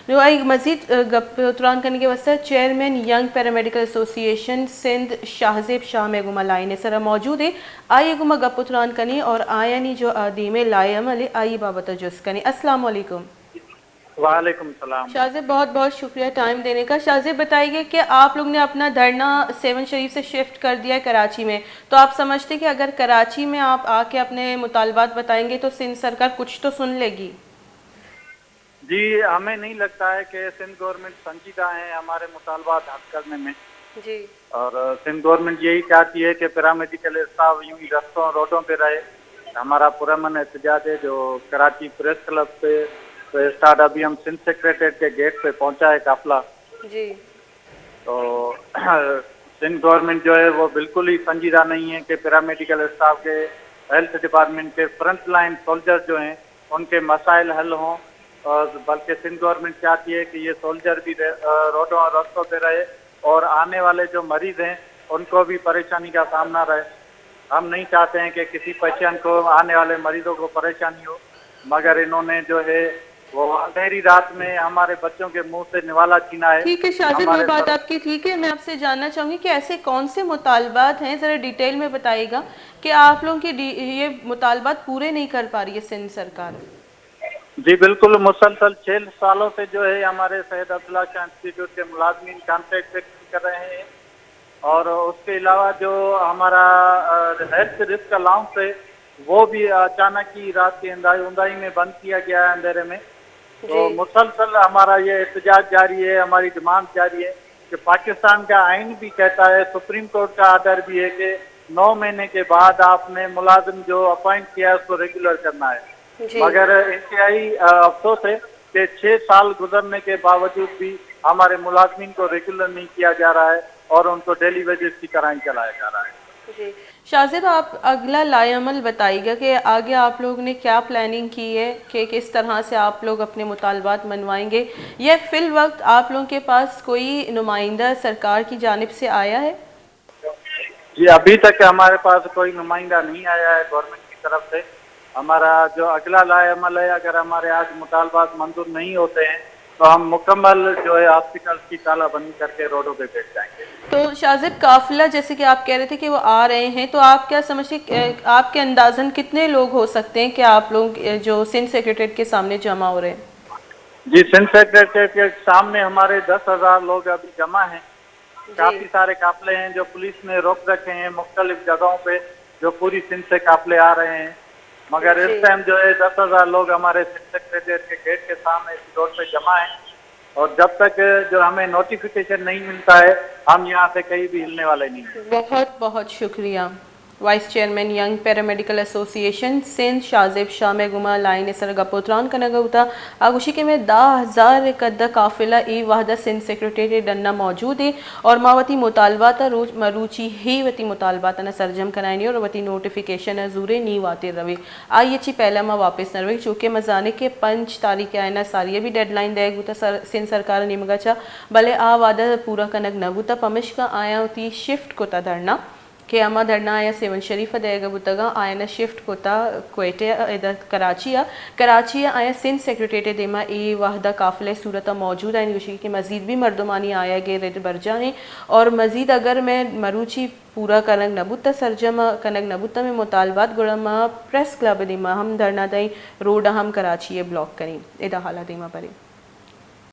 जो आई मजीद गप तुरान करने के वास्ते chairman Young Paramedical Association Sindh Shahzeb Shah में गुमा लाई ने सरा मौजूद है आई गुमा गप तुरान करनी और आयानी जो दीमे लायम अली आई बाबत जुस करनी। अस्सलाम वालेकुम। वालेकुम सलाम। शाहजेब बहुत बहुत शुक्रिया टाइम देने का। शाहजेब बताइए कि आप लोग ने अपना धरना सेवन शरीफ से शिफ्ट कर दिया है कराची में, तो आप समझते कि अगर कराची में आप आके अपने मुतालबात बताएंगे तो सिंध सरकार कुछ तो सुन लेगी? जी, हमें नहीं लगता है कि सिंध गवर्नमेंट संजीदा है हमारे मुतालबात हल करने में जी। और सिंध गवर्नमेंट यही चाहती है कि पैरामेडिकल स्टाफ यूं ही रस्तों रोडों पे रहे। हमारा पुरअमन एहतजाज है जो कराची प्रेस क्लब से तो स्टार्ट अभी हम सिंध सेक्रेटरीट के गेट पे पहुंचा है काफिला। जी। तो सिंध गवर्नमेंट जो है वो बिल्कुल ही संजीदा नहीं है कि पैरामेडिकल स्टाफ के हेल्थ डिपार्टमेंट के फ्रंट लाइन सोल्जर जो हैं उनके मसाइल हल हों, और बल्कि सिंध गवर्नमेंट चाहती है कि ये सोल्जर भी रोडों और रस्तों पे रहे और आने वाले जो मरीज हैं उनको भी परेशानी का सामना रहे। हम नहीं चाहते हैं कि किसी पेशेंट को, आने वाले मरीजों को परेशानी हो, मगर इन्होंने जो है वो अंधेरी रात में हमारे बच्चों के मुंह से निवाला छीना है। ठीक है शाहजेब, वो बात आपकी ठीक है। मैं आपसे जानना चाहूँगी कि ऐसे कौन से मुतालबात हैं, ज़रा डिटेल में बताइएगा कि आप लोगों की ये मुतालबात पूरे नहीं कर पा रही है सिंध सरकार? जी बिल्कुल, मुसलसल 6 सालों से जो है हमारे सैयद अब्दुल्ला शाह इंस्टीट्यूट के मुलाजमीन कॉन्ट्रैक्ट कर रहे हैं और उसके अलावा जो हमारा हेल्थ रिस्क अलाउंस है वो भी अचानक ही रात की अंधाई में बंद किया गया है अंधेरे में। तो मुसलसल हमारा ये एहतजाज जारी है, हमारी डिमांड जारी है कि पाकिस्तान का आइन भी कहता है, सुप्रीम कोर्ट का आर्डर भी है कि 9 महीने के बाद आपने मुलाजिम जो अपॉइंट किया है उसको रेगुलर करना है। मगर इंतहाई अफसोस है कि 6 साल गुजरने के बावजूद भी हमारे मुलाजमीन को रेगुलर नहीं किया जा रहा है और उनको डेली वेजेस की तरह ही चलाया जा रहा है। जी शाहजेब, आप अगला लाएअमल बताइएगा कि आगे आप लोग ने क्या प्लानिंग की है कि किस तरह से आप लोग अपने मुतालबात मनवाएंगे, या फिल वक्त आप लोगों के पास कोई नुमाइंदा सरकार की जानिब से आया है? जी अभी तक हमारे पास कोई नुमाइंदा नहीं आया है गवर्नमेंट की तरफ से। हमारा जो अगला लाएअमल है, अगर हमारे आज मुतालबात मंजूर नहीं होते हैं तो हम मुकम्मल जो है हॉस्पिटल की तालाबंदी करके रोडों पे बैठ जाएंगे। तो शाहजेब, काफिला जैसे कि आप कह रहे थे कि वो आ रहे हैं, तो आप क्या समझते, आपके अंदाजन कितने लोग हो सकते हैं कि आप लोग जो सिंध सेक्रेटरीट के सामने जमा हो रहे हैं? जी, सिंध सेक्रेटरीट के सामने हमारे 10,000 लोग अभी जमा हैं। काफी सारे काफिले हैं जो पुलिस ने रोक रखे हैं मुख्तलिफ जगहों पे, जो पूरी सिंध से काफिले आ रहे हैं। मगर इस टाइम जो है 10,000 लोग हमारे सेक्रेटरीट के गेट के सामने इस रोड पे जमा है और जब तक जो हमें नोटिफिकेशन नहीं मिलता है हम यहाँ से कहीं भी हिलने वाले नहीं हैं। बहुत बहुत शुक्रिया। Vice chairman Young Paramedical Association Sindh Shahzeb Shah में गुमा लाइन सर गपोत्रान कनगा होता आगुशी के में 10,000 कद्दा काफिला ई वाहदा सिंध सेक्रेटरीट डन्ना मौजूद है और मावती मुतालबात रोज मरूची ही वती मुतालबात न सरजम कराइनी और वती नोटिफिकेशन जूरे नी वाते रवे आई अच्छी पहला माँ वापस नरवे चूँकि मजाने के 5 तारीख आयना सारी भी डेडलाइन देग होता सिंध सरकार निमगा चा भले आ वादा पूरा कनक न होता पमिश का आया होती शिफ्ट कोता धरना के अमा धरना आया सेवन शरीफ देगा बुतगा आयना शिफ्ट कोता क्वेटे इधर कराची आया सिंध सेक्रेटरीट देमा ए वाहदा काफिले सूरत मौजूद है निगुशी के मजीद भी मर्दमानी आया गे रेड बरजा हैं और मजीद अगर मैं मरूची पूरा कनक नबुता सरजमा कनक नबुता में मुतालबात गुड़मा प्रेस क्लब दिमा हम धरना दई रोड हम कराची ब्लॉक करें इदा हाला दिमा परे।